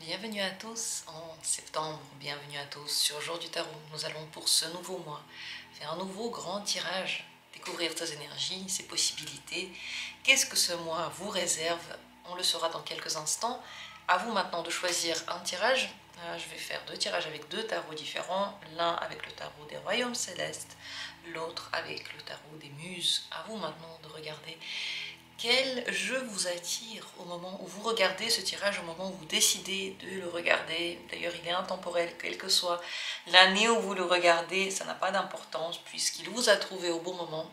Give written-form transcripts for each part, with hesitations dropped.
Bienvenue à tous en septembre, bienvenue à tous sur Jour du Tarot. Nous allons pour ce nouveau mois faire un nouveau grand tirage, découvrir tes énergies, ses possibilités. Qu'est-ce que ce mois vous réserve? On le saura dans quelques instants. À vous maintenant de choisir un tirage. Je vais faire deux tirages avec deux tarots différents, l'un avec le tarot des royaumes célestes, l'autre avec le tarot des muses. À vous maintenant de regarder quel jeu vous attire au moment où vous regardez ce tirage, au moment où vous décidez de le regarder. D'ailleurs, il est intemporel, quelle que soit l'année où vous le regardez, ça n'a pas d'importance puisqu'il vous a trouvé au bon moment.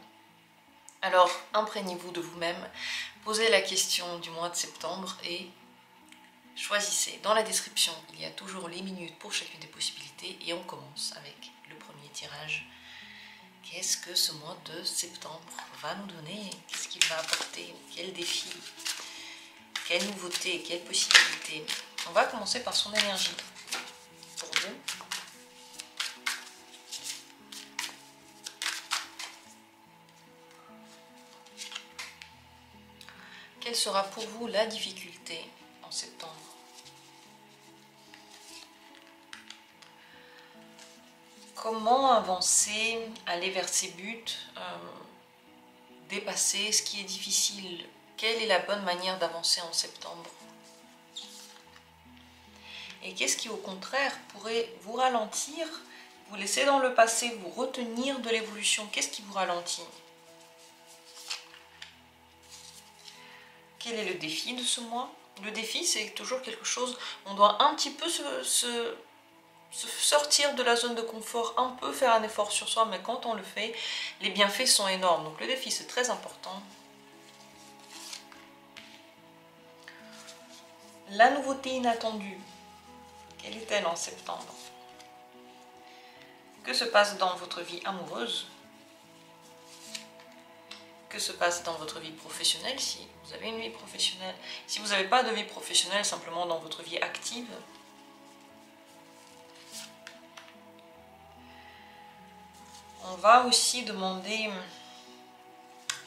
Alors, imprégnez-vous de vous-même, posez la question du mois de septembre et choisissez. Dans la description, il y a toujours les minutes pour chacune des possibilités et on commence avec le premier tirage. Qu'est-ce que ce mois de septembre va nous donner? Qu'est-ce qu'il va apporter? Quel défi? Quelle nouveauté? Quelle possibilité? On va commencer par son énergie. Pour vous. Quelle sera pour vous la difficulté en septembre? Comment avancer, aller vers ses buts, dépasser ce qui est difficile? Quelle est la bonne manière d'avancer en septembre? Et qu'est-ce qui au contraire pourrait vous ralentir, vous laisser dans le passé, vous retenir de l'évolution? Qu'est-ce qui vous ralentit? Quel est le défi de ce mois? Le défi, c'est toujours quelque chose, on doit un petit peu se sortir de la zone de confort, un peu faire un effort sur soi, mais quand on le fait, les bienfaits sont énormes. Donc le défi, c'est très important. La nouveauté inattendue, quelle est-elle en septembre? Que se passe dans votre vie amoureuse? Que se passe dans votre vie professionnelle, si vous avez une vie professionnelle? Si vous n'avez pas de vie professionnelle, simplement dans votre vie active. On va aussi demander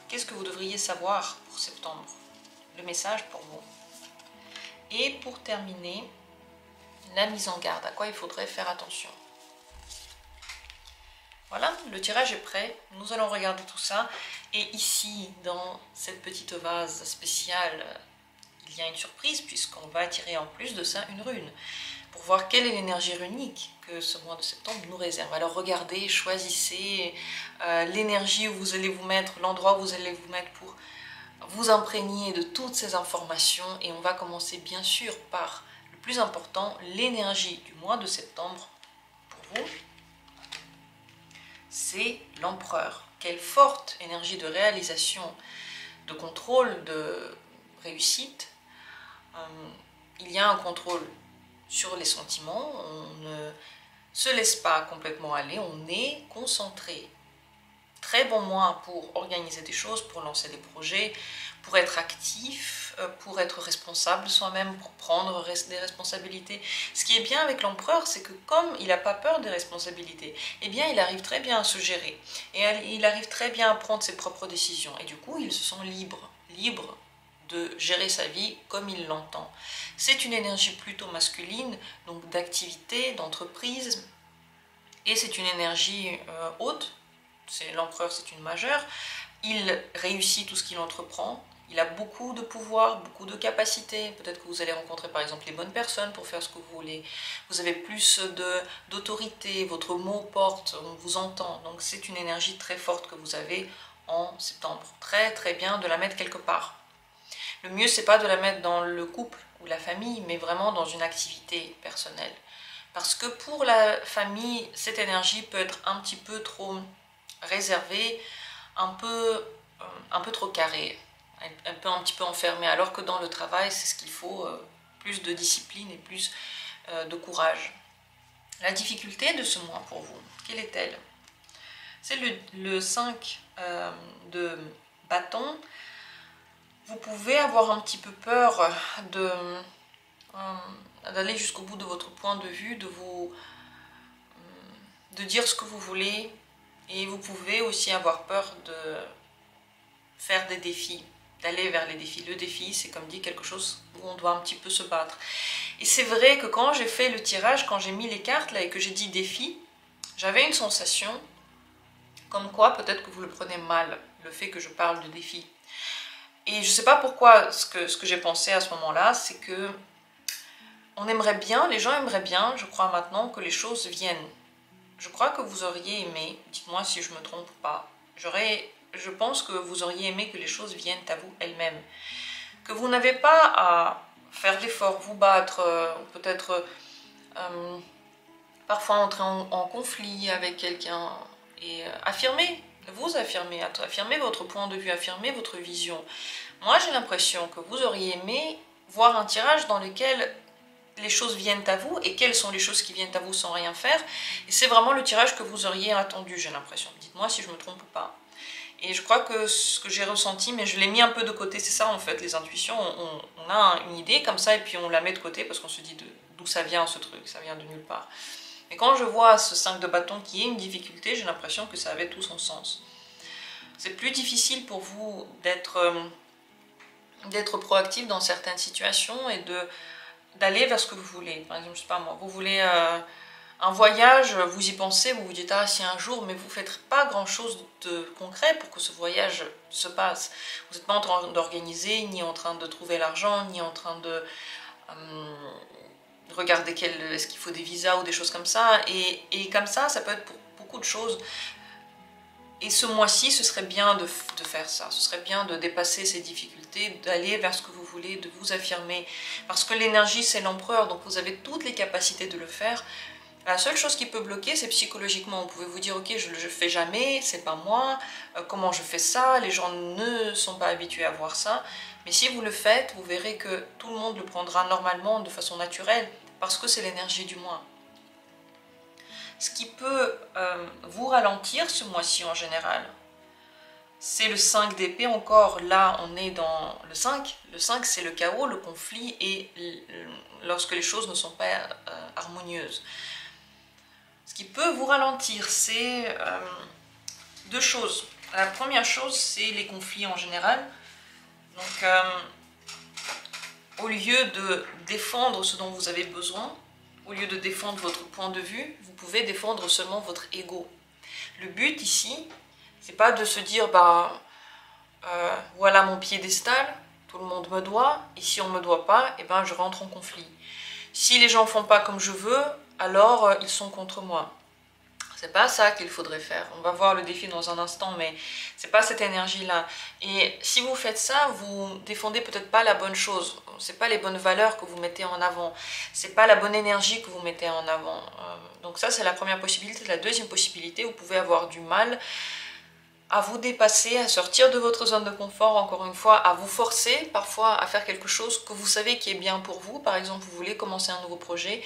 qu'est-ce que vous devriez savoir pour septembre, le message pour vous. Et pour terminer, la mise en garde, à quoi il faudrait faire attention. Voilà, le tirage est prêt, nous allons regarder tout ça. Et ici, dans cette petite vase spéciale, il y a une surprise puisqu'on va tirer en plus de ça une rune pour voir quelle est l'énergie runique que ce mois de septembre nous réserve. Alors regardez, choisissez l'énergie où vous allez vous mettre, l'endroit où vous allez vous mettre pour vous imprégner de toutes ces informations. Et on va commencer bien sûr par le plus important, l'énergie du mois de septembre pour vous. C'est l'empereur. Quelle forte énergie de réalisation, de contrôle, de réussite. Il y a un contrôle sur les sentiments, on ne se laisse pas complètement aller, on est concentré. Très bon mois pour organiser des choses, pour lancer des projets, pour être actif, pour être responsable soi-même, pour prendre des responsabilités. Ce qui est bien avec l'empereur, c'est que comme il n'a pas peur des responsabilités, eh bien il arrive très bien à se gérer. Et il arrive très bien à prendre ses propres décisions. Et du coup, il se sent libre de gérer sa vie comme il l'entend. C'est une énergie plutôt masculine, donc d'activité, d'entreprise, et c'est une énergie haute. L'empereur, c'est une majeure. Il réussit tout ce qu'il entreprend. Il a beaucoup de pouvoir, beaucoup de capacités. Peut-être que vous allez rencontrer par exemple les bonnes personnes pour faire ce que vous voulez. Vous avez plus d'autorité, votre mot porte, on vous entend. Donc c'est une énergie très forte que vous avez en septembre. Très très bien de la mettre quelque part. Le mieux, c'est pas de la mettre dans le couple ou la famille, mais vraiment dans une activité personnelle. Parce que pour la famille, cette énergie peut être un petit peu trop réservée, un peu trop carrée. Elle peut un petit peu enfermer, alors que dans le travail, c'est ce qu'il faut, plus de discipline et plus de courage. La difficulté de ce mois pour vous, quelle est-elle? C'est le 5 de bâton. Vous pouvez avoir un petit peu peur d'aller jusqu'au bout de votre point de vue, de dire ce que vous voulez, et vous pouvez aussi avoir peur de faire des défis. d'aller vers les défis. Le défi, c'est comme dit quelque chose où on doit un petit peu se battre. Et c'est vrai que quand j'ai fait le tirage, quand j'ai mis les cartes là et que j'ai dit défi, j'avais une sensation comme quoi peut-être que vous le prenez mal, le fait que je parle de défi. Et je ne sais pas pourquoi, ce que j'ai pensé à ce moment-là, c'est que on aimerait bien, les gens aimeraient bien, je crois maintenant, que les choses viennent. Je crois que vous auriez aimé, dites-moi si je me trompe ou pas, je pense que vous auriez aimé que les choses viennent à vous elles-mêmes. Que vous n'avez pas à faire d'efforts, vous battre, peut-être parfois entrer en conflit avec quelqu'un et affirmer votre point de vue, affirmer votre vision. Moi, j'ai l'impression que vous auriez aimé voir un tirage dans lequel les choses viennent à vous et quelles sont les choses qui viennent à vous sans rien faire. Et c'est vraiment le tirage que vous auriez attendu, j'ai l'impression. Dites-moi si je me trompe ou pas. Et je crois que ce que j'ai ressenti, mais je l'ai mis un peu de côté, c'est ça en fait, les intuitions. On a une idée comme ça et puis on la met de côté parce qu'on se dit d'où ça vient ce truc, ça vient de nulle part. Et quand je vois ce 5 de bâton qui est une difficulté, j'ai l'impression que ça avait tout son sens. C'est plus difficile pour vous d'être proactif dans certaines situations et d'aller vers ce que vous voulez. Par exemple, je sais pas moi, vous voulez un voyage, vous y pensez, vous vous dites ah si un jour, mais vous ne faites pas grand chose de concret pour que ce voyage se passe. Vous n'êtes pas en train d'organiser, ni en train de trouver l'argent, ni en train de regarder est-ce qu'il faut des visas ou des choses comme ça. Et comme ça peut être pour beaucoup de choses. Et ce mois-ci, ce serait bien de faire ça. Ce serait bien de dépasser ces difficultés, d'aller vers ce que vous voulez, de vous affirmer. Parce que l'énergie, c'est l'empereur, donc vous avez toutes les capacités de le faire. La seule chose qui peut bloquer, c'est psychologiquement. Vous pouvez vous dire, ok, je ne le fais jamais, c'est pas moi, comment je fais ça, les gens ne sont pas habitués à voir ça. Mais si vous le faites, vous verrez que tout le monde le prendra normalement, de façon naturelle, parce que c'est l'énergie du mois. Ce qui peut vous ralentir ce mois-ci en général, c'est le 5 d'épée. Encore là, on est dans le 5. Le 5, c'est le chaos, le conflit et lorsque les choses ne sont pas harmonieuses. Ce qui peut vous ralentir, c'est deux choses. La première chose, c'est les conflits en général. Donc, au lieu de défendre ce dont vous avez besoin, au lieu de défendre votre point de vue, vous pouvez défendre seulement votre ego. Le but ici, c'est pas de se dire voilà mon piédestal, tout le monde me doit, et si on me doit pas, eh ben je rentre en conflit. Si les gens font pas comme je veux, alors ils sont contre moi. C'est pas ça qu'il faudrait faire. On va voir le défi dans un instant, mais c'est pas cette énergie-là. Et si vous faites ça, vous défendez peut-être pas la bonne chose. C'est pas les bonnes valeurs que vous mettez en avant. C'est pas la bonne énergie que vous mettez en avant. Donc ça, c'est la première possibilité. La deuxième possibilité, vous pouvez avoir du mal à vous dépasser, à sortir de votre zone de confort, encore une fois, à vous forcer parfois à faire quelque chose que vous savez qui est bien pour vous. Par exemple, vous voulez commencer un nouveau projet,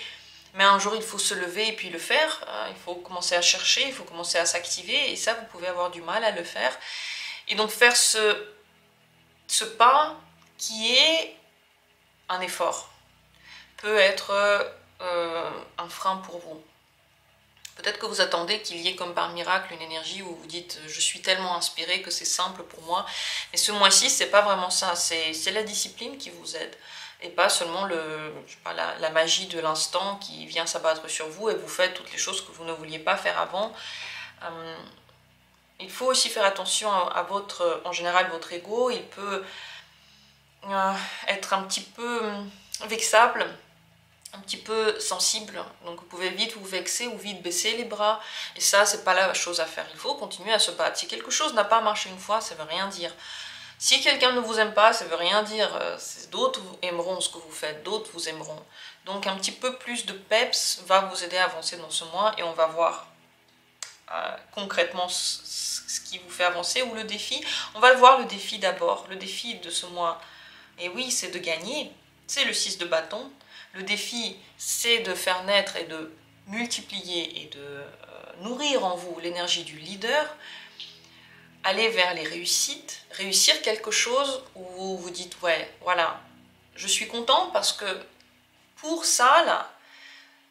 mais un jour, il faut se lever et puis le faire. Il faut commencer à chercher, il faut commencer à s'activer. Et ça, vous pouvez avoir du mal à le faire. Et donc, faire ce pas qui est un effort peut être un frein pour vous. Peut-être que vous attendez qu'il y ait comme par miracle une énergie où vous dites « je suis tellement inspirée que c'est simple pour moi ». Mais ce mois-ci, c'est pas vraiment ça. C'est la discipline qui vous aide. Et pas seulement la magie de l'instant qui vient s'abattre sur vous et vous faites toutes les choses que vous ne vouliez pas faire avant. Il faut aussi faire attention en général, votre ego. Il peut être un petit peu vexable, un petit peu sensible. Donc vous pouvez vite vous vexer ou vite baisser les bras. Et ça, c'est pas la chose à faire. Il faut continuer à se battre. Si quelque chose n'a pas marché une fois, ça veut rien dire. Si quelqu'un ne vous aime pas, ça ne veut rien dire. D'autres aimeront ce que vous faites, d'autres vous aimeront. Donc un petit peu plus de peps va vous aider à avancer dans ce mois et on va voir concrètement ce qui vous fait avancer ou le défi. On va voir le défi d'abord. Le défi de ce mois, et oui, c'est de gagner. C'est le 6 de bâton. Le défi, c'est de faire naître et de multiplier et de nourrir en vous l'énergie du leader. Aller vers les réussites, réussir quelque chose où vous vous dites, ouais, voilà, je suis content parce que pour ça, là,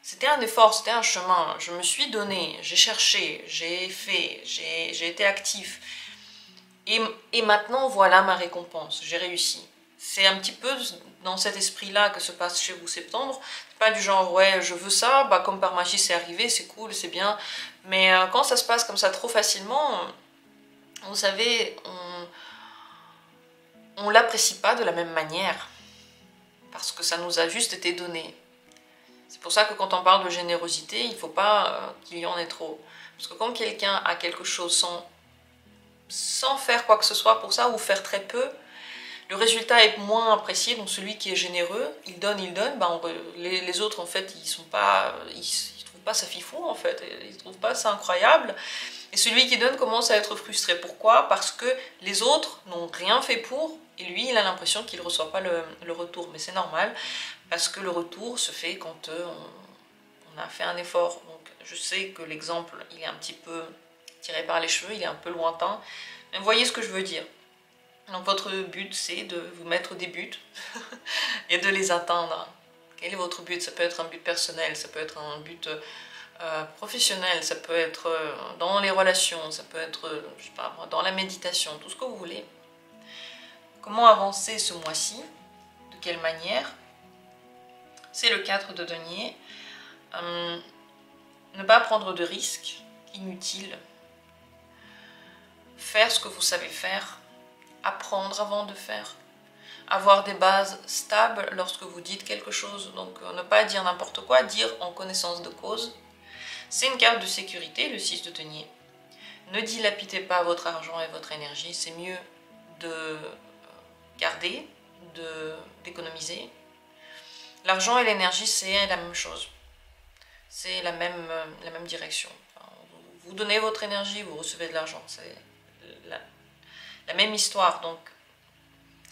c'était un effort, c'était un chemin, je me suis donné, j'ai cherché, j'ai fait, j'ai été actif. Et maintenant, voilà ma récompense, j'ai réussi. C'est un petit peu dans cet esprit-là que se passe chez vous Septembre. C'est pas du genre, ouais, je veux ça, bah, comme par magie c'est arrivé, c'est cool, c'est bien. Mais quand ça se passe comme ça trop facilement, vous savez, on l'apprécie pas de la même manière. Parce que ça nous a juste été donné. C'est pour ça que quand on parle de générosité, il ne faut pas qu'il y en ait trop. Parce que quand quelqu'un a quelque chose sans faire quoi que ce soit pour ça, ou faire très peu, le résultat est moins apprécié. Donc celui qui est généreux, il donne, bah les autres en fait, ils trouvent pas ça fifou en fait, ils trouvent pas ça incroyable. Et celui qui donne commence à être frustré. Pourquoi? Parce que les autres n'ont rien fait pour, et lui il a l'impression qu'il ne reçoit pas le retour. Mais c'est normal, parce que le retour se fait quand on a fait un effort. Donc je sais que l'exemple il est un petit peu tiré par les cheveux, il est un peu lointain, mais vous voyez ce que je veux dire. Donc votre but c'est de vous mettre des buts et de les atteindre. Quel est votre but? Ça peut être un but personnel, ça peut être un but professionnel, ça peut être dans les relations, ça peut être je sais pas, dans la méditation, tout ce que vous voulez. Comment avancer ce mois-ci? De quelle manière? C'est le 4 de denier. Ne pas prendre de risques inutiles. Faire ce que vous savez faire. Apprendre avant de faire. Avoir des bases stables lorsque vous dites quelque chose. Donc ne pas dire n'importe quoi, dire en connaissance de cause. C'est une carte de sécurité, le 6 de denier. Ne dilapidez pas votre argent et votre énergie. C'est mieux de garder, d'économiser. L'argent et l'énergie, c'est la même chose. C'est la même direction. Enfin, vous donnez votre énergie, vous recevez de l'argent. C'est la même histoire. Donc,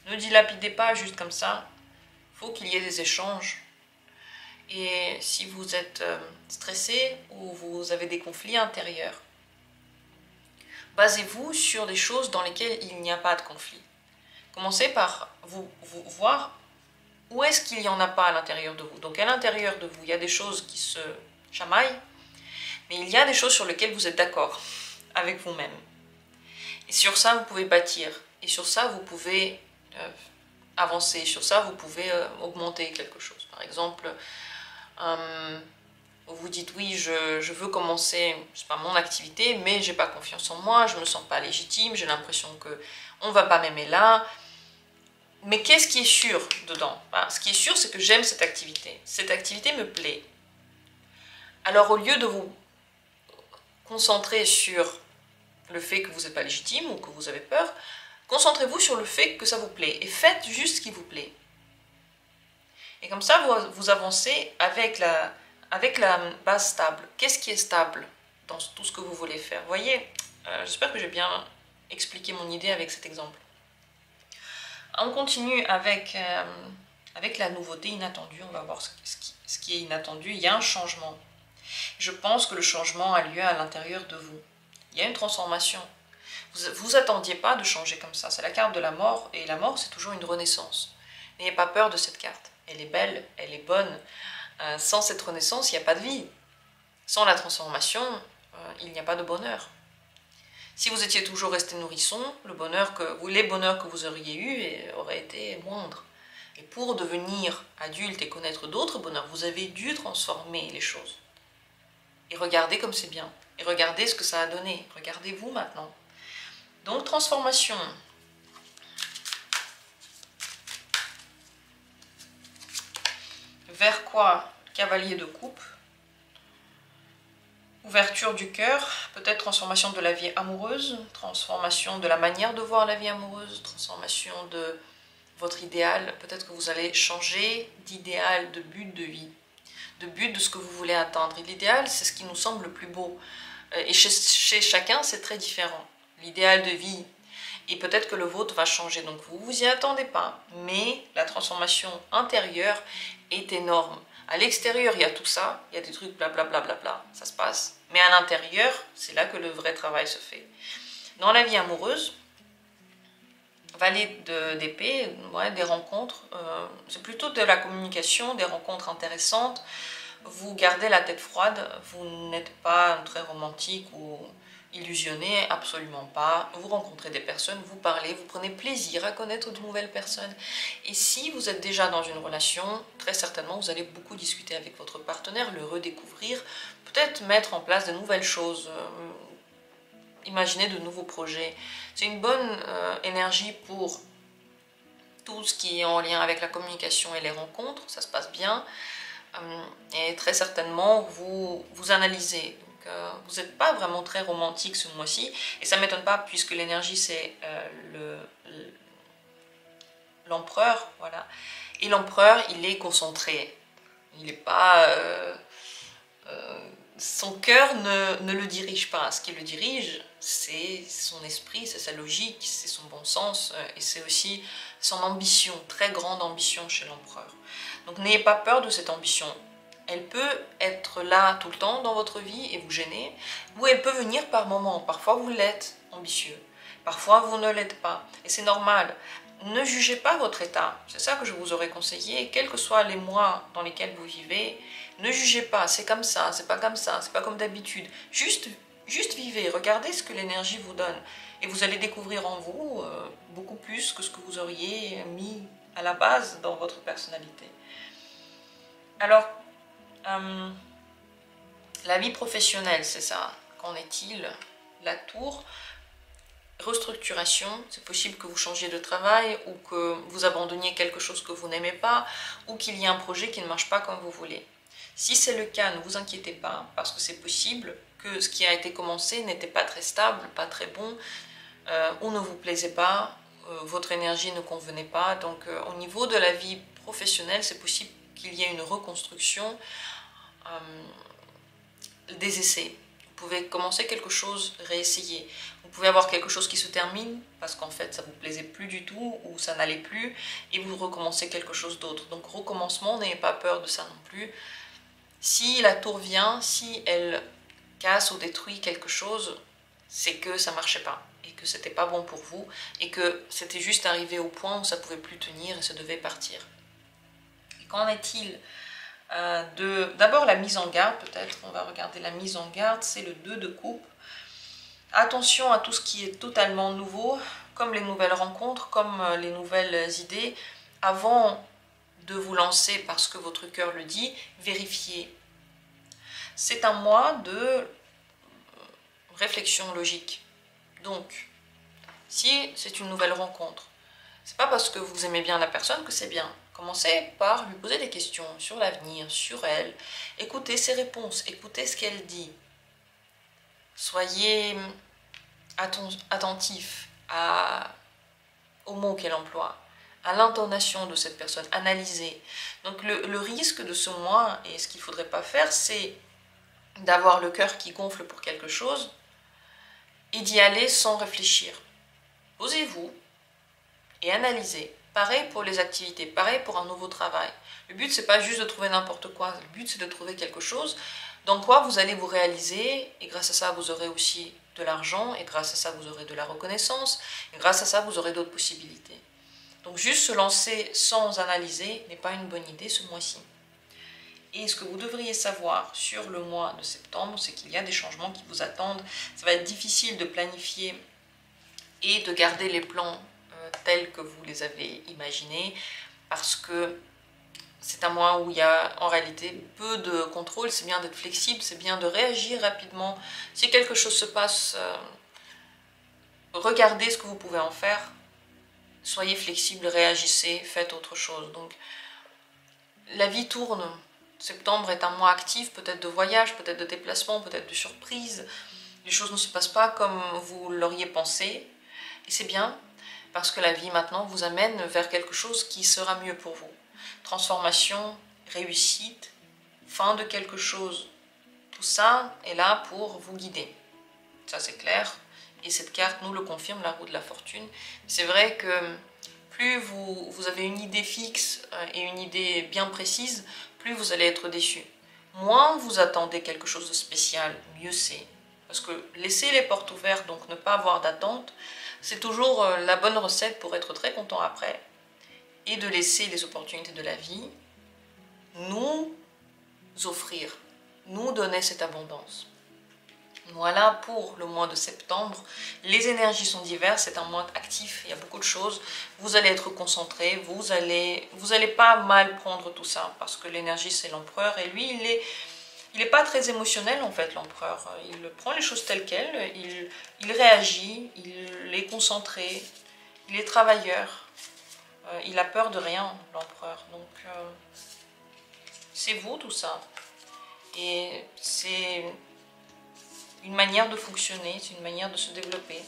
ne dilapidez pas juste comme ça. Il faut qu'il y ait des échanges. Et si vous êtes stressé ou vous avez des conflits intérieurs, basez-vous sur des choses dans lesquelles il n'y a pas de conflit. Commencez par vous voir où est-ce qu'il n'y en a pas à l'intérieur de vous. Donc à l'intérieur de vous, il y a des choses qui se chamaillent, mais il y a des choses sur lesquelles vous êtes d'accord avec vous-même. Et sur ça, vous pouvez bâtir. Et sur ça, vous pouvez avancer. Sur ça, vous pouvez augmenter quelque chose. Par exemple, vous vous dites oui, je veux commencer, je sais pas, mon activité, mais j'ai pas confiance en moi, je me sens pas légitime, j'ai l'impression que on va pas m'aimer là. Mais qu'est-ce qui est sûr dedans? Ce qui est sûr, c'est que j'aime cette activité. Cette activité me plaît. Alors au lieu de vous concentrer sur le fait que vous n'êtes pas légitime ou que vous avez peur, concentrez-vous sur le fait que ça vous plaît et faites juste ce qui vous plaît. Et comme ça, vous avancez avec la base stable. Qu'est-ce qui est stable dans tout ce que vous voulez faire? Vous voyez, j'espère que j'ai bien expliqué mon idée avec cet exemple. On continue avec la nouveauté inattendue. On va voir ce qui est inattendu. Il y a un changement. Je pense que le changement a lieu à l'intérieur de vous. Il y a une transformation. Vous attendiez pas de changer comme ça. C'est la carte de la mort. Et la mort, c'est toujours une renaissance. N'ayez pas peur de cette carte. Elle est belle, elle est bonne. Sans cette renaissance, il n'y a pas de vie. Sans la transformation, il n'y a pas de bonheur. Si vous étiez toujours resté nourrisson, les bonheurs que vous auriez eus auraient été moindres. Et pour devenir adulte et connaître d'autres bonheurs, vous avez dû transformer les choses. Et regardez comme c'est bien. Et regardez ce que ça a donné. Regardez-vous maintenant. Donc, transformation. Vers quoi? Cavalier de coupe. Ouverture du cœur, peut-être transformation de la vie amoureuse, transformation de la manière de voir la vie amoureuse, transformation de votre idéal. Peut-être que vous allez changer d'idéal, de but de vie, de but de ce que vous voulez atteindre. Et l'idéal, c'est ce qui nous semble le plus beau. Et chez chacun, c'est très différent. L'idéal de vie, et peut-être que le vôtre va changer. Donc vous vous y attendez pas, mais la transformation intérieure est énorme. À l'extérieur, il y a tout ça, il y a des trucs blablabla, ça se passe. Mais à l'intérieur, c'est là que le vrai travail se fait. Dans la vie amoureuse, valet d'épée, ouais, des rencontres, c'est plutôt de la communication, des rencontres intéressantes. Vous gardez la tête froide, vous n'êtes pas très romantique ou illusionnez absolument pas. Vous rencontrez des personnes, vous parlez, vous prenez plaisir à connaître de nouvelles personnes. Et si vous êtes déjà dans une relation, très certainement vous allez beaucoup discuter avec votre partenaire, le redécouvrir, peut-être mettre en place de nouvelles choses, imaginer de nouveaux projets. C'est une bonne énergie pour tout ce qui est en lien avec la communication et les rencontres, ça se passe bien. Et très certainement vous analysez. Vous n'êtes pas vraiment très romantique ce mois-ci, et ça ne m'étonne pas puisque l'énergie c'est l'empereur, voilà. Et l'empereur, il est concentré, il n'est pas... son cœur ne le dirige pas, ce qui le dirige, c'est son esprit, c'est sa logique, c'est son bon sens, et c'est aussi son ambition, très grande ambition chez l'empereur. Donc n'ayez pas peur de cette ambition. Elle peut être là tout le temps dans votre vie et vous gêner, ou elle peut venir par moments. Parfois vous l'êtes, ambitieux. Parfois vous ne l'êtes pas. Et c'est normal. Ne jugez pas votre état. C'est ça que je vous aurais conseillé. Quels que soient les mois dans lesquels vous vivez, ne jugez pas. C'est comme ça, c'est pas comme ça, c'est pas comme d'habitude. Juste vivez. Regardez ce que l'énergie vous donne. Et vous allez découvrir en vous beaucoup plus que ce que vous auriez mis à la base dans votre personnalité. Alors, la vie professionnelle, c'est ça. Qu'en est-il? La tour, restructuration, c'est possible que vous changiez de travail ou que vous abandonniez quelque chose que vous n'aimez pas ou qu'il y ait un projet qui ne marche pas comme vous voulez. Si c'est le cas, ne vous inquiétez pas parce que c'est possible que ce qui a été commencé n'était pas très stable, pas très bon ou ne vous plaisait pas, votre énergie ne convenait pas. Donc au niveau de la vie professionnelle, c'est possible qu'il y ait une reconstruction, des essais. Vous pouvez commencer quelque chose, réessayer. Vous pouvez avoir quelque chose qui se termine parce qu'en fait ça ne vous plaisait plus du tout ou ça n'allait plus et vous recommencez quelque chose d'autre. Donc recommencement, n'ayez pas peur de ça non plus. Si la tour vient, si elle casse ou détruit quelque chose, c'est que ça ne marchait pas et que c'était pas bon pour vous et que c'était juste arrivé au point où ça ne pouvait plus tenir et ça devait partir. Et qu'en est-il d'abord la mise en garde, peut-être on va regarder la mise en garde, c'est le 2 de coupe. Attention à tout ce qui est totalement nouveau, comme les nouvelles rencontres, comme les nouvelles idées. Avant de vous lancer parce que votre cœur le dit, vérifiez. C'est un mois de réflexion logique. Donc, si c'est une nouvelle rencontre, c'est pas parce que vous aimez bien la personne que c'est bien. Commencez par lui poser des questions sur l'avenir, sur elle. Écoutez ses réponses, écoutez ce qu'elle dit. Soyez attentif aux mots qu'elle emploie, à l'intonation de cette personne, analysez. Donc le risque de ce mois, et ce qu'il ne faudrait pas faire, c'est d'avoir le cœur qui gonfle pour quelque chose et d'y aller sans réfléchir. Posez-vous et analysez. Pareil pour les activités, pareil pour un nouveau travail. Le but, c'est pas juste de trouver n'importe quoi, le but, c'est de trouver quelque chose dans quoi vous allez vous réaliser, et grâce à ça, vous aurez aussi de l'argent, et grâce à ça, vous aurez de la reconnaissance, et grâce à ça, vous aurez d'autres possibilités. Donc juste se lancer sans analyser n'est pas une bonne idée ce mois-ci. Et ce que vous devriez savoir sur le mois de septembre, c'est qu'il y a des changements qui vous attendent. Ça va être difficile de planifier et de garder les plans tels que vous les avez imaginés, parce que c'est un mois où il y a en réalité peu de contrôle. C'est bien d'être flexible, c'est bien de réagir rapidement. Si quelque chose se passe, regardez ce que vous pouvez en faire. Soyez flexible, réagissez, faites autre chose. Donc, la vie tourne. Septembre est un mois actif, peut-être de voyage, peut-être de déplacement, peut-être de surprise. Les choses ne se passent pas comme vous l'auriez pensé. Et c'est bien, parce que la vie maintenant vous amène vers quelque chose qui sera mieux pour vous. Transformation, réussite, fin de quelque chose. Tout ça est là pour vous guider. Ça c'est clair. Et cette carte nous le confirme, la roue de la fortune. C'est vrai que plus vous avez une idée fixe et une idée bien précise, plus vous allez être déçu. Moins vous attendez quelque chose de spécial, mieux c'est. Parce que laisser les portes ouvertes, donc ne pas avoir d'attente, c'est toujours la bonne recette pour être très content après. Et de laisser les opportunités de la vie nous offrir, nous donner cette abondance. Voilà pour le mois de septembre. Les énergies sont diverses, c'est un mois actif, il y a beaucoup de choses. Vous allez être concentré, vous allez pas mal prendre tout ça parce que l'énergie c'est l'empereur et lui il est pas très émotionnel en fait l'empereur. Il prend les choses telles quelles, il réagit, il est concentré, il est travailleur. Il a peur de rien l'empereur. Donc c'est vous tout ça. Et c'est une manière de fonctionner, c'est une manière de se développer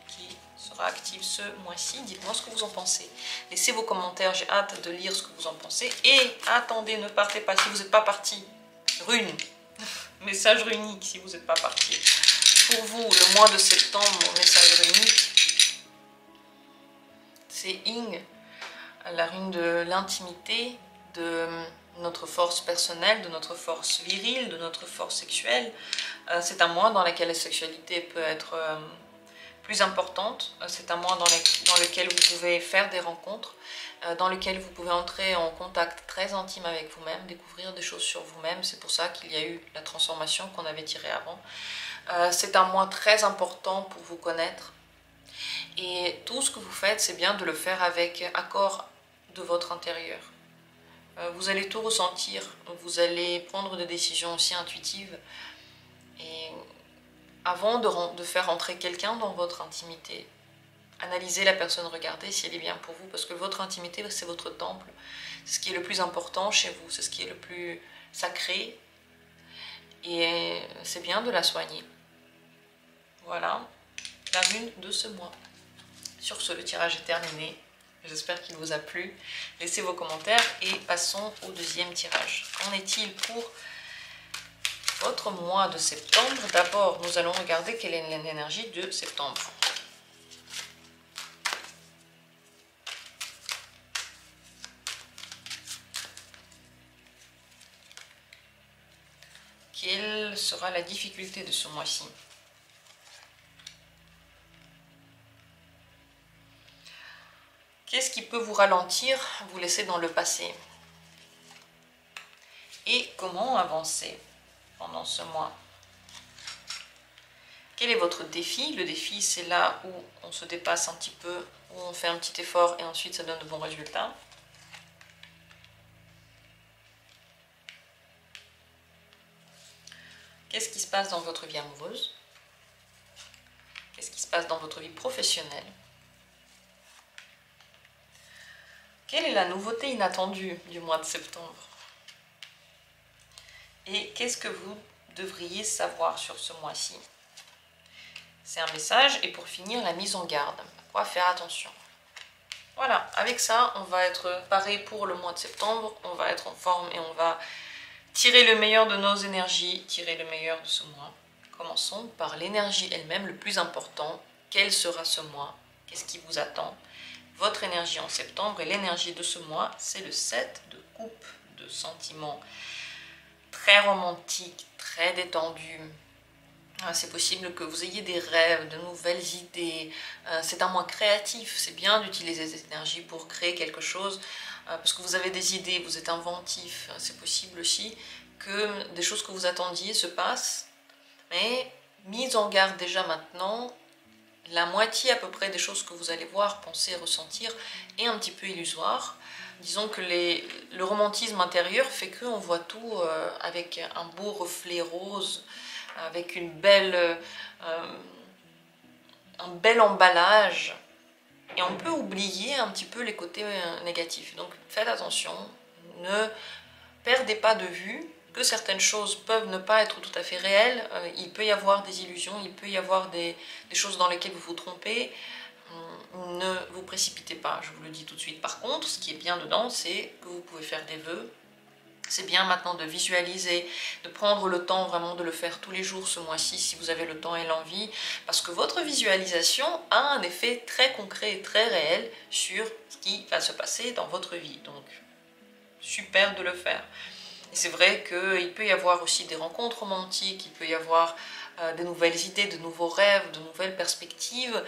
qui sera active ce mois-ci. Dites-moi ce que vous en pensez. Laissez vos commentaires, j'ai hâte de lire ce que vous en pensez. Et attendez, ne partez pas si vous n'êtes pas parti. Rune, message runique si vous n'êtes pas parti. Pour vous, le mois de septembre, mon message runique, c'est Ing, la rune de l'intimité, de notre force personnelle, de notre force virile, de notre force sexuelle. C'est un mois dans lequel la sexualité peut être plus importante. C'est un mois dans lequel vous pouvez faire des rencontres, dans lequel vous pouvez entrer en contact très intime avec vous-même, découvrir des choses sur vous-même. C'est pour ça qu'il y a eu la transformation qu'on avait tirée avant. C'est un mois très important pour vous connaître. Et tout ce que vous faites, c'est bien de le faire avec accord de votre intérieur. Vous allez tout ressentir, vous allez prendre des décisions aussi intuitives. Et avant de faire entrer quelqu'un dans votre intimité, analysez la personne, regardez si elle est bien pour vous, parce que votre intimité, c'est votre temple. C'est ce qui est le plus important chez vous, c'est ce qui est le plus sacré. Et c'est bien de la soigner. Voilà la rune de ce mois. Sur ce, le tirage est terminé. J'espère qu'il vous a plu. Laissez vos commentaires et passons au deuxième tirage. Qu'en est-il pour votre mois de septembre? D'abord, nous allons regarder quelle est l'énergie de septembre. Quelle sera la difficulté de ce mois-ci? Qu'est-ce qui peut vous ralentir, vous laisser dans le passé? Et comment avancer pendant ce mois? Quel est votre défi? Le défi, c'est là où on se dépasse un petit peu, où on fait un petit effort et ensuite ça donne de bons résultats. Qu'est-ce qui se passe dans votre vie amoureuse? Qu'est-ce qui se passe dans votre vie professionnelle? Quelle est la nouveauté inattendue du mois de septembre? Et qu'est-ce que vous devriez savoir sur ce mois-ci? C'est un message. Et pour finir, la mise en garde. À quoi faire attention? Voilà, avec ça, on va être paré pour le mois de septembre. On va être en forme et on va tirer le meilleur de nos énergies, tirer le meilleur de ce mois. Commençons par l'énergie elle-même, le plus important. Quel sera ce mois? Qu'est-ce qui vous attend? Votre énergie en septembre et l'énergie de ce mois, c'est le 7 de coupe, de sentiments très romantiques, très détendus. C'est possible que vous ayez des rêves, de nouvelles idées. C'est un mois créatif, c'est bien d'utiliser cette énergie pour créer quelque chose parce que vous avez des idées, vous êtes inventif. C'est possible aussi que des choses que vous attendiez se passent, mais mise en garde déjà maintenant. La moitié à peu près des choses que vous allez voir, penser, ressentir est un petit peu illusoire. Disons que le romantisme intérieur fait qu'on voit tout avec un beau reflet rose, avec un bel emballage. Et on peut oublier un petit peu les côtés négatifs. Donc faites attention, ne perdez pas de vue que certaines choses peuvent ne pas être tout à fait réelles. Il peut y avoir des illusions, il peut y avoir des choses dans lesquelles vous vous trompez. Ne vous précipitez pas, je vous le dis tout de suite. Par contre, ce qui est bien dedans, c'est que vous pouvez faire des vœux. C'est bien maintenant de visualiser, de prendre le temps vraiment de le faire tous les jours ce mois-ci si vous avez le temps et l'envie, parce que votre visualisation a un effet très concret et très réel sur ce qui va se passer dans votre vie. Donc, super de le faire. Et c'est vrai qu'il peut y avoir aussi des rencontres romantiques, il peut y avoir de nouvelles idées, de nouveaux rêves, de nouvelles perspectives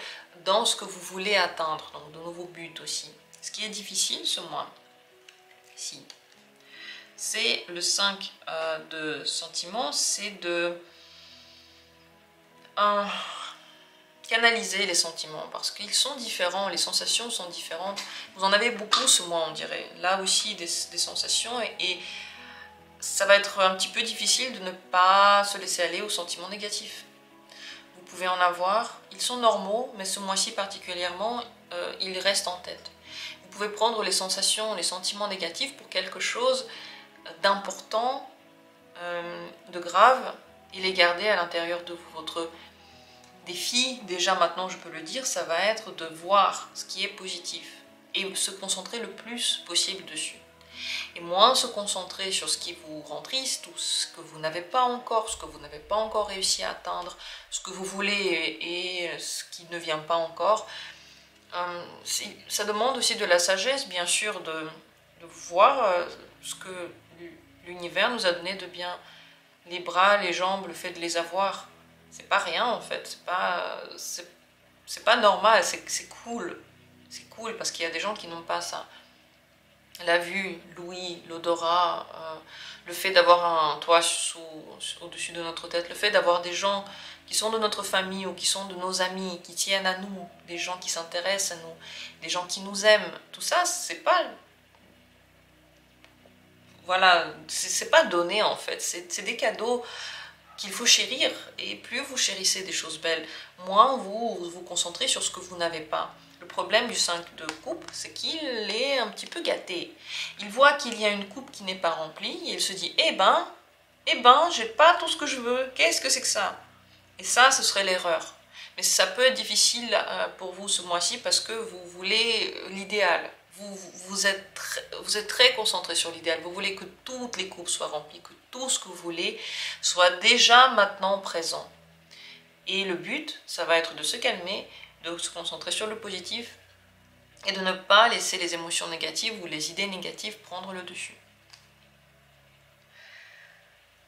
dans ce que vous voulez atteindre, donc de nouveaux buts aussi. Ce qui est difficile ce mois, si c'est le 5 de sentiments, c'est de Canaliser les sentiments parce qu'ils sont différents, les sensations sont différentes. Vous en avez beaucoup ce mois, on dirait. Là aussi, des sensations et ça va être un petit peu difficile de ne pas se laisser aller aux sentiments négatifs. Vous pouvez en avoir, ils sont normaux, mais ce mois-ci particulièrement, ils restent en tête. Vous pouvez prendre les sensations, les sentiments négatifs pour quelque chose d'important, de grave, et les garder à l'intérieur de vous. Votre défi, déjà maintenant je peux le dire, ça va être de voir ce qui est positif et se concentrer le plus possible dessus. Et moins se concentrer sur ce qui vous rend triste ou ce que vous n'avez pas encore, ce que vous n'avez pas encore réussi à atteindre, ce que vous voulez et ce qui ne vient pas encore. Ça demande aussi de la sagesse, bien sûr, de voir ce que l'univers nous a donné de bien. Les bras, les jambes, le fait de les avoir, c'est pas rien en fait, c'est pas normal, c'est cool. C'est cool parce qu'il y a des gens qui n'ont pas ça. La vue, l'ouïe, l'odorat, le fait d'avoir un toit au-dessus de notre tête, le fait d'avoir des gens qui sont de notre famille ou qui sont de nos amis, qui tiennent à nous, des gens qui s'intéressent à nous, des gens qui nous aiment, tout ça, c'est pas... Voilà, c'est pas donné en fait, c'est des cadeaux qu'il faut chérir. Et plus vous chérissez des choses belles, moins vous vous concentrez sur ce que vous n'avez pas. Le problème du 5 de coupe, c'est qu'il est un petit peu gâté. Il voit qu'il y a une coupe qui n'est pas remplie et il se dit « Eh ben, j'ai pas tout ce que je veux, qu'est-ce que c'est que ça ?» Et ça, ce serait l'erreur. Mais ça peut être difficile pour vous ce mois-ci parce que vous voulez l'idéal. Vous êtes très concentré sur l'idéal. Vous voulez que toutes les coupes soient remplies, que tout ce que vous voulez soit déjà maintenant présent. Et le but, ça va être de se calmer, de se concentrer sur le positif et de ne pas laisser les émotions négatives ou les idées négatives prendre le dessus.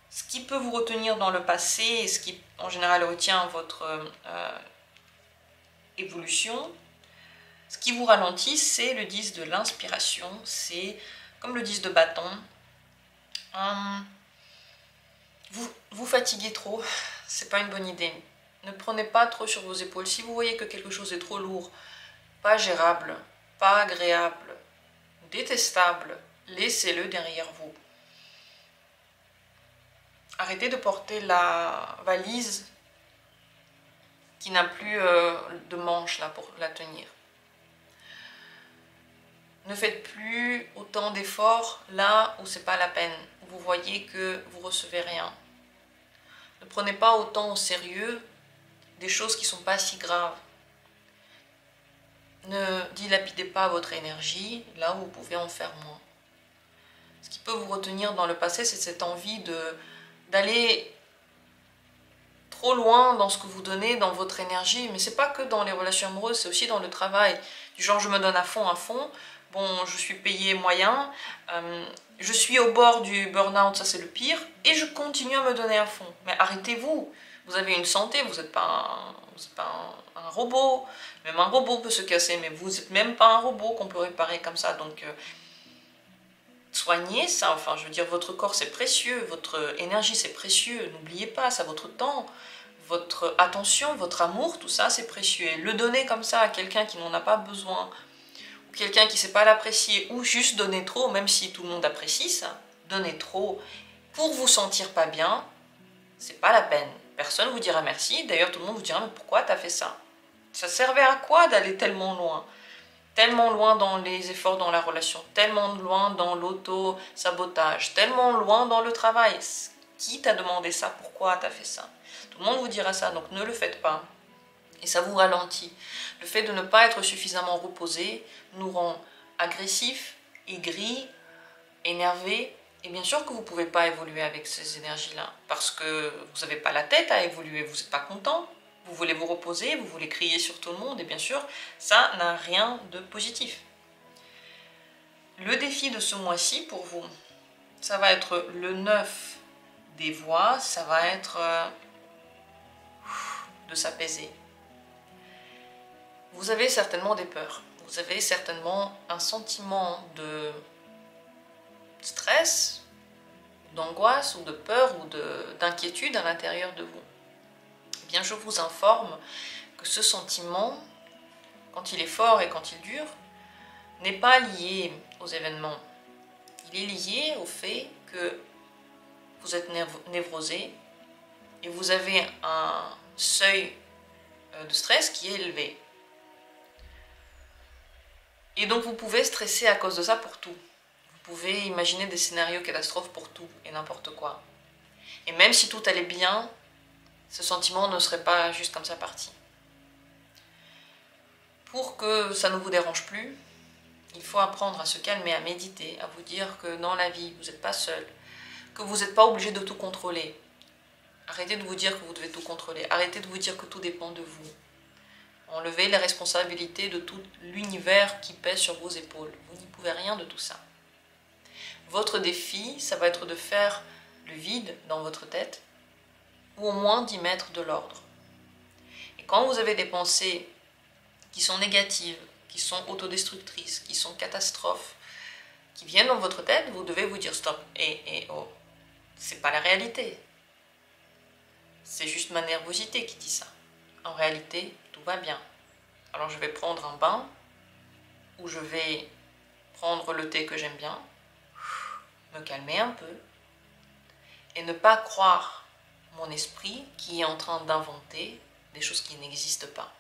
Ce qui peut vous retenir dans le passé et ce qui en général retient votre évolution, ce qui vous ralentit, c'est le 10 de l'inspiration, c'est comme le 10 de bâton. Vous fatiguez trop, c'est pas une bonne idée. Ne prenez pas trop sur vos épaules. Si vous voyez que quelque chose est trop lourd, pas gérable, pas agréable, détestable, laissez-le derrière vous. Arrêtez de porter la valise qui n'a plus de manche là pour la tenir. Ne faites plus autant d'efforts là où c'est pas la peine. Vous voyez que vous recevez rien. Ne prenez pas autant au sérieux des choses qui sont pas si graves. Ne dilapidez pas votre énergie là où vous pouvez en faire moins. Ce qui peut vous retenir dans le passé, c'est cette envie d'aller trop loin dans ce que vous donnez, dans votre énergie. Mais c'est pas que dans les relations amoureuses, c'est aussi dans le travail. Du genre, je me donne à fond. Bon, je suis payée moyen, je suis au bord du burn-out, ça c'est le pire, et je continue à me donner à fond. Mais arrêtez-vous, vous avez une santé, vous n'êtes pas un robot, même un robot peut se casser, mais vous n'êtes même pas un robot qu'on peut réparer comme ça, donc soignez ça, enfin je veux dire, votre corps c'est précieux, votre énergie c'est précieux, n'oubliez pas, ça votre temps, votre attention, votre amour, tout ça c'est précieux, et le donner comme ça à quelqu'un qui n'en a pas besoin, quelqu'un qui ne sait pas l'apprécier, ou juste donner trop, même si tout le monde apprécie ça, donner trop pour vous sentir pas bien, c'est pas la peine. Personne vous dira merci, d'ailleurs tout le monde vous dira mais pourquoi t'as fait ça? Ça servait à quoi d'aller tellement loin? Tellement loin dans les efforts dans la relation, tellement loin dans l'auto-sabotage, tellement loin dans le travail. Qui t'a demandé ça? Pourquoi t'as fait ça? Tout le monde vous dira ça, donc ne le faites pas. Et ça vous ralentit. Le fait de ne pas être suffisamment reposé nous rend agressifs, aigris, énervés. Et bien sûr que vous ne pouvez pas évoluer avec ces énergies-là, parce que vous n'avez pas la tête à évoluer, vous n'êtes pas content, vous voulez vous reposer, vous voulez crier sur tout le monde, et bien sûr, ça n'a rien de positif. Le défi de ce mois-ci pour vous, ça va être le 9 des voix, ça va être de s'apaiser. Vous avez certainement des peurs, vous avez certainement un sentiment de stress, d'angoisse ou de peur ou d'inquiétude à l'intérieur de vous. bien je vous informe que ce sentiment, quand il est fort et quand il dure, n'est pas lié aux événements. Il est lié au fait que vous êtes névrosé et vous avez un seuil de stress qui est élevé. Et donc vous pouvez stresser à cause de ça pour tout. Vous pouvez imaginer des scénarios catastrophes pour tout et n'importe quoi. Et même si tout allait bien, ce sentiment ne serait pas juste comme ça parti. Pour que ça ne vous dérange plus, il faut apprendre à se calmer, à méditer, à vous dire que dans la vie, vous n'êtes pas seul, que vous n'êtes pas obligé de tout contrôler. Arrêtez de vous dire que vous devez tout contrôler. Arrêtez de vous dire que tout dépend de vous. Enlevez les responsabilités de tout l'univers qui pèse sur vos épaules. Vous n'y pouvez rien de tout ça. Votre défi, ça va être de faire le vide dans votre tête, ou au moins d'y mettre de l'ordre. Et quand vous avez des pensées qui sont négatives, qui sont autodestructrices, qui sont catastrophes, qui viennent dans votre tête, vous devez vous dire stop, oh, c'est pas la réalité. C'est juste ma nervosité qui dit ça. En réalité, tout va bien. Alors je vais prendre un bain, ou je vais prendre le thé que j'aime bien, me calmer un peu, et ne pas croire mon esprit qui est en train d'inventer des choses qui n'existent pas.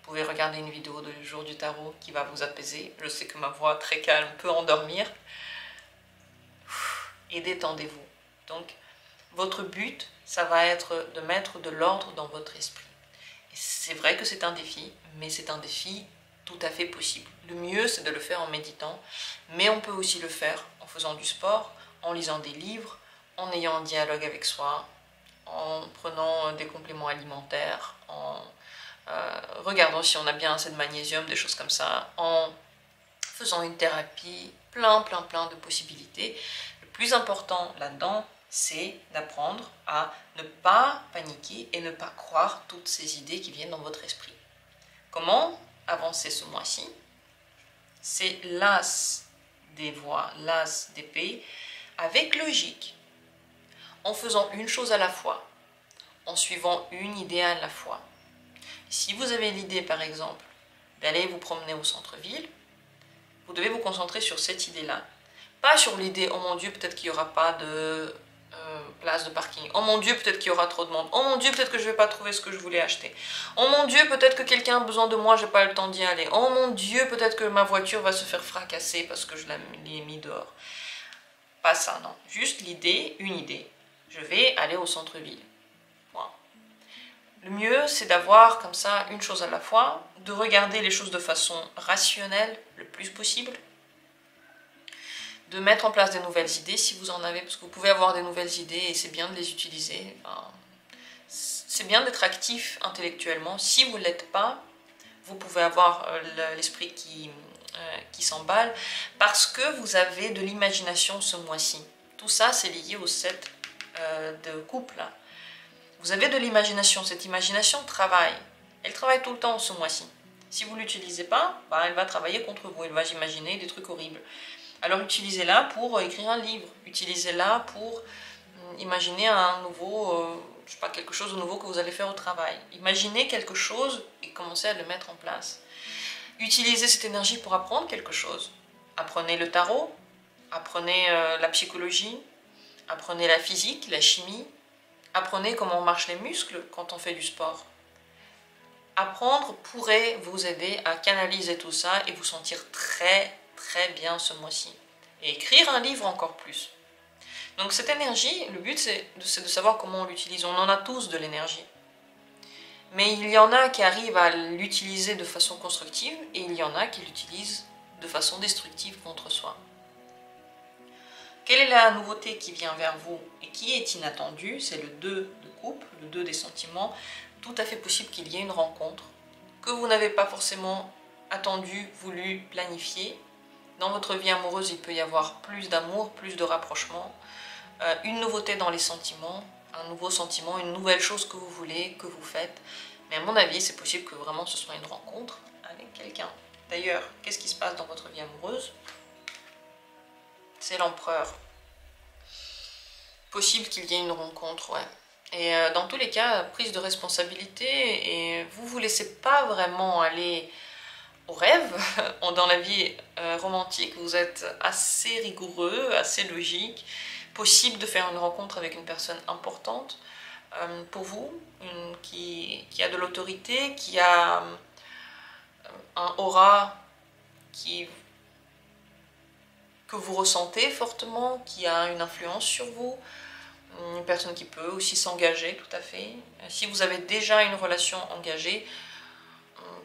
Vous pouvez regarder une vidéo de jour du tarot qui va vous apaiser. Je sais que ma voix très calme peut endormir. Et détendez-vous. Donc, votre but, ça va être de mettre de l'ordre dans votre esprit. C'est vrai que c'est un défi, mais c'est un défi tout à fait possible. Le mieux, c'est de le faire en méditant, mais on peut aussi le faire en faisant du sport, en lisant des livres, en ayant un dialogue avec soi, en prenant des compléments alimentaires, en regardant si on a bien assez de magnésium, des choses comme ça, en faisant une thérapie, plein de possibilités. Le plus important là-dedans, c'est d'apprendre à ne pas paniquer et ne pas croire toutes ces idées qui viennent dans votre esprit. Comment avancer ce mois-ci? C'est l'as des voix, l'as d'épée, avec logique, en faisant une chose à la fois, en suivant une idée à la fois. Si vous avez l'idée, par exemple, d'aller vous promener au centre-ville, vous devez vous concentrer sur cette idée-là. Pas sur l'idée, oh mon Dieu, peut-être qu'il n'y aura pas de place de parking. Oh mon Dieu, peut-être qu'il y aura trop de monde. Oh mon Dieu, peut-être que je ne vais pas trouver ce que je voulais acheter. Oh mon Dieu, peut-être que quelqu'un a besoin de moi, je n'ai pas le temps d'y aller. Oh mon Dieu, peut-être que ma voiture va se faire fracasser parce que je l'ai mis dehors. Pas ça, non. Juste l'idée, une idée. Je vais aller au centre-ville. Voilà. Le mieux, c'est d'avoir comme ça une chose à la fois, de regarder les choses de façon rationnelle le plus possible, de mettre en place des nouvelles idées si vous en avez, parce que vous pouvez avoir des nouvelles idées et c'est bien de les utiliser. C'est bien d'être actif intellectuellement. Si vous ne l'êtes pas, vous pouvez avoir l'esprit qui s'emballe parce que vous avez de l'imagination ce mois-ci. Tout ça, c'est lié au 7 de couple. Vous avez de l'imagination. Cette imagination travaille. Elle travaille tout le temps ce mois-ci. Si vous ne l'utilisez pas, elle va travailler contre vous. Elle va imaginer des trucs horribles. Alors utilisez-la pour écrire un livre, utilisez-la pour imaginer un nouveau, je sais pas, quelque chose de nouveau que vous allez faire au travail. Imaginez quelque chose et commencez à le mettre en place. Utilisez cette énergie pour apprendre quelque chose. Apprenez le tarot, apprenez la psychologie, apprenez la physique, la chimie, apprenez comment marchent les muscles quand on fait du sport. Apprendre pourrait vous aider à canaliser tout ça et vous sentir très bien ce mois-ci. Et écrire un livre encore plus. Donc cette énergie, le but c'est de savoir comment on l'utilise. On en a tous de l'énergie. Mais il y en a qui arrivent à l'utiliser de façon constructive et il y en a qui l'utilisent de façon destructive contre soi. Quelle est la nouveauté qui vient vers vous et qui est inattendue? C'est le 2 de coupe, le 2 des sentiments. Tout à fait possible qu'il y ait une rencontre que vous n'avez pas forcément attendu, voulu, planifier. Dans votre vie amoureuse, il peut y avoir plus d'amour, plus de rapprochement, une nouveauté dans les sentiments, un nouveau sentiment, une nouvelle chose que vous voulez, que vous faites. Mais à mon avis, c'est possible que vraiment ce soit une rencontre avec quelqu'un. D'ailleurs, qu'est-ce qui se passe dans votre vie amoureuse? C'est l'empereur. Possible qu'il y ait une rencontre, ouais. Et dans tous les cas, prise de responsabilité, et vous ne vous laissez pas vraiment aller au rêve. Dans la vie romantique, vous êtes assez rigoureux, assez logique. Possible de faire une rencontre avec une personne importante pour vous, qui a de l'autorité, qui a un aura que vous ressentez fortement, qui a une influence sur vous. Une personne qui peut aussi s'engager, tout à fait. Si vous avez déjà une relation engagée,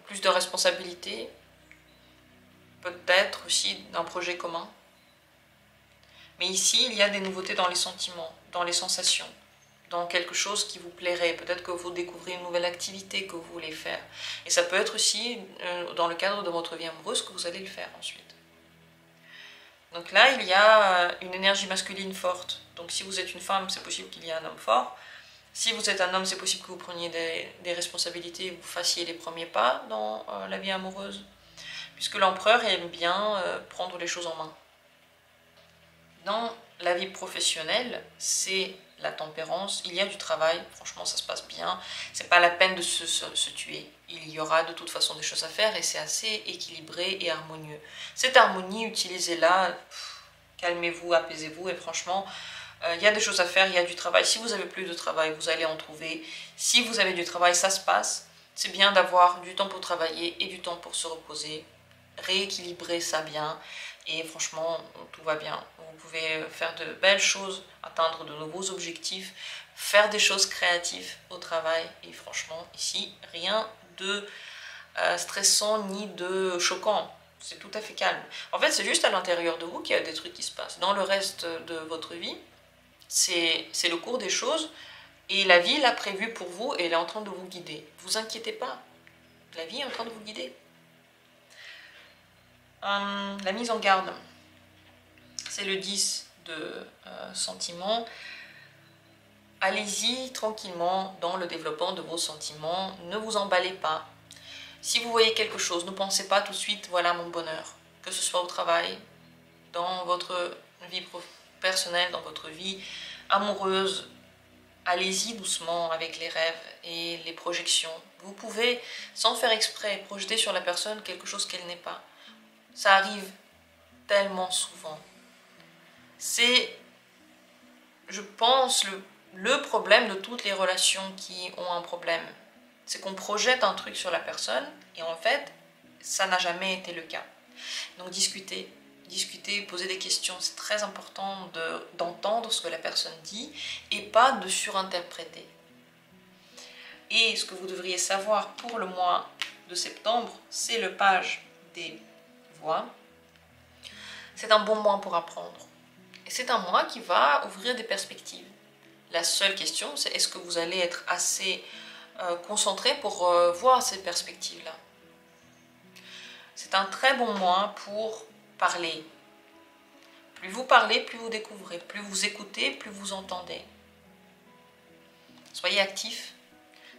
plus de responsabilités, peut-être aussi d'un projet commun. Mais ici, il y a des nouveautés dans les sentiments, dans les sensations, dans quelque chose qui vous plairait. Peut-être que vous découvrez une nouvelle activité que vous voulez faire. Et ça peut être aussi, dans le cadre de votre vie amoureuse, que vous allez le faire ensuite. Donc là, il y a une énergie masculine forte. Donc si vous êtes une femme, c'est possible qu'il y ait un homme fort. Si vous êtes un homme, c'est possible que vous preniez des responsabilités, vous fassiez les premiers pas dans la vie amoureuse. Puisque l'empereur aime bien prendre les choses en main. Dans la vie professionnelle, c'est la tempérance, il y a du travail, franchement ça se passe bien, c'est pas la peine de se tuer. Il y aura de toute façon des choses à faire et c'est assez équilibré et harmonieux. Cette harmonie, utilisez-la, calmez-vous, apaisez-vous et franchement, il y a des choses à faire, il y a du travail. Si vous avez plus de travail, vous allez en trouver. Si vous avez du travail, ça se passe. C'est bien d'avoir du temps pour travailler et du temps pour se reposer. Rééquilibrer ça bien et franchement tout va bien. Vous pouvez faire de belles choses, atteindre de nouveaux objectifs, faire des choses créatives au travail et franchement ici rien de stressant ni de choquant. C'est tout à fait calme. En fait c'est juste à l'intérieur de vous qu'il y a des trucs qui se passent. Dans le reste de votre vie, c'est le cours des choses et la vie l'a prévu pour vous et elle est en train de vous guider. Vous inquiétez pas, la vie est en train de vous guider. La mise en garde, c'est le 10 de sentiments. Allez-y tranquillement dans le développement de vos sentiments, ne vous emballez pas. Si vous voyez quelque chose, ne pensez pas tout de suite, voilà mon bonheur. Que ce soit au travail, dans votre vie personnelle, dans votre vie amoureuse, allez-y doucement avec les rêves et les projections. Vous pouvez, sans faire exprès, projeter sur la personne quelque chose qu'elle n'est pas. Ça arrive tellement souvent. C'est, je pense, le problème de toutes les relations qui ont un problème. C'est qu'on projette un truc sur la personne et en fait, ça n'a jamais été le cas. Donc discutez, posez des questions. C'est très important d'entendre ce que la personne dit et pas de surinterpréter. Et ce que vous devriez savoir pour le mois de septembre, c'est le page des voix. C'est un bon mois pour apprendre. Et c'est un mois qui va ouvrir des perspectives. La seule question, c'est est-ce que vous allez être assez concentré pour voir ces perspectives-là. C'est un très bon mois pour parler. Plus vous parlez, plus vous découvrez. Plus vous écoutez, plus vous entendez. Soyez actifs.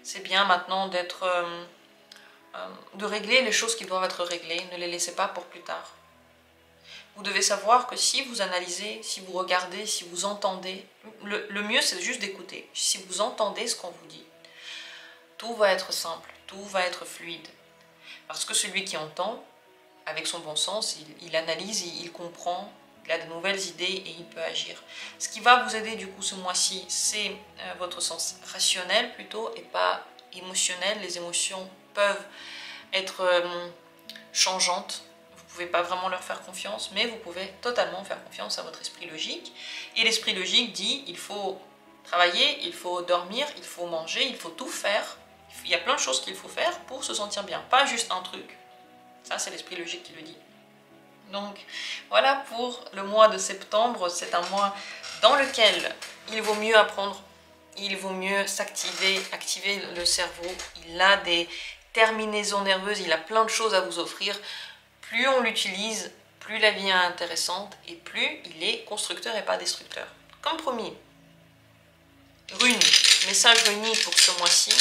C'est bien maintenant de régler les choses qui doivent être réglées. Ne les laissez pas pour plus tard. Vous devez savoir que si vous analysez, si vous regardez, si vous entendez, le mieux c'est juste d'écouter. Si vous entendez ce qu'on vous dit, tout va être simple, tout va être fluide. Parce que celui qui entend, avec son bon sens, il analyse, il comprend, il a de nouvelles idées et il peut agir. Ce qui va vous aider du coup ce mois-ci, c'est votre sens rationnel plutôt et pas émotionnel. Les émotions peuvent être changeantes. Vous ne pouvez pas vraiment leur faire confiance, mais vous pouvez totalement faire confiance à votre esprit logique. Et l'esprit logique dit, il faut travailler, il faut dormir, il faut manger, il faut tout faire. Il y a plein de choses qu'il faut faire pour se sentir bien, pas juste un truc. Ça, c'est l'esprit logique qui le dit. Donc, voilà pour le mois de septembre. C'est un mois dans lequel il vaut mieux apprendre, il vaut mieux s'activer, activer le cerveau. Il a des terminaisons nerveuses, il a plein de choses à vous offrir. Plus on l'utilise, plus la vie est intéressante et plus il est constructeur et pas destructeur. Comme promis, rune, message runique pour ce mois-ci.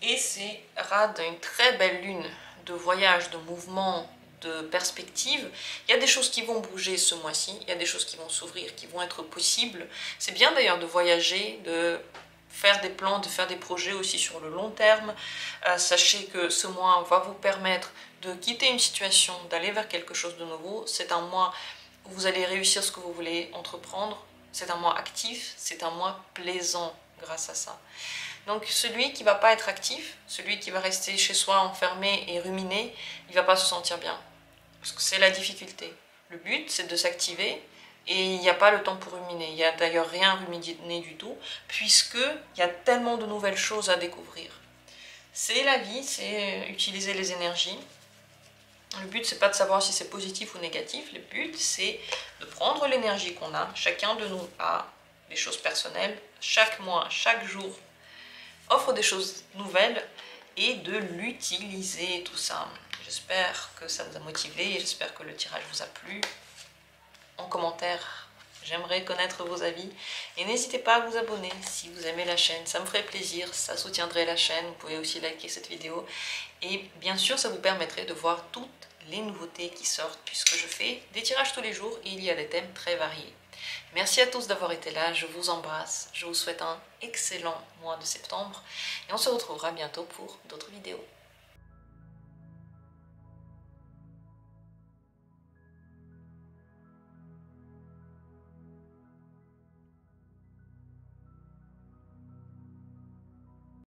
Et c'est rad une très belle lune de voyage, de mouvement, de perspective. Il y a des choses qui vont bouger ce mois-ci, il y a des choses qui vont s'ouvrir, qui vont être possibles. C'est bien d'ailleurs de voyager, de faire des plans, de faire des projets aussi sur le long terme. Sachez que ce mois va vous permettre de quitter une situation, d'aller vers quelque chose de nouveau. C'est un mois où vous allez réussir ce que vous voulez entreprendre. C'est un mois actif, c'est un mois plaisant grâce à ça. Donc celui qui ne va pas être actif, celui qui va rester chez soi enfermé et ruminer, il ne va pas se sentir bien. Parce que c'est la difficulté. Le but, c'est de s'activer et il n'y a pas le temps pour ruminer. Il n'y a d'ailleurs rien à ruminer du tout, puisqu'il y a tellement de nouvelles choses à découvrir. C'est la vie, c'est utiliser les énergies. Le but, c'est pas de savoir si c'est positif ou négatif. Le but, c'est de prendre l'énergie qu'on a. Chacun de nous a des choses personnelles. Chaque mois, chaque jour, offre des choses nouvelles et de l'utiliser, tout ça. J'espère que ça vous a motivé et j'espère que le tirage vous a plu. En commentaire, j'aimerais connaître vos avis. Et n'hésitez pas à vous abonner si vous aimez la chaîne. Ça me ferait plaisir, ça soutiendrait la chaîne. Vous pouvez aussi liker cette vidéo. Et bien sûr, ça vous permettrait de voir toutes les nouveautés qui sortent puisque je fais des tirages tous les jours et il y a des thèmes très variés. Merci à tous d'avoir été là, je vous embrasse, je vous souhaite un excellent mois de septembre et on se retrouvera bientôt pour d'autres vidéos.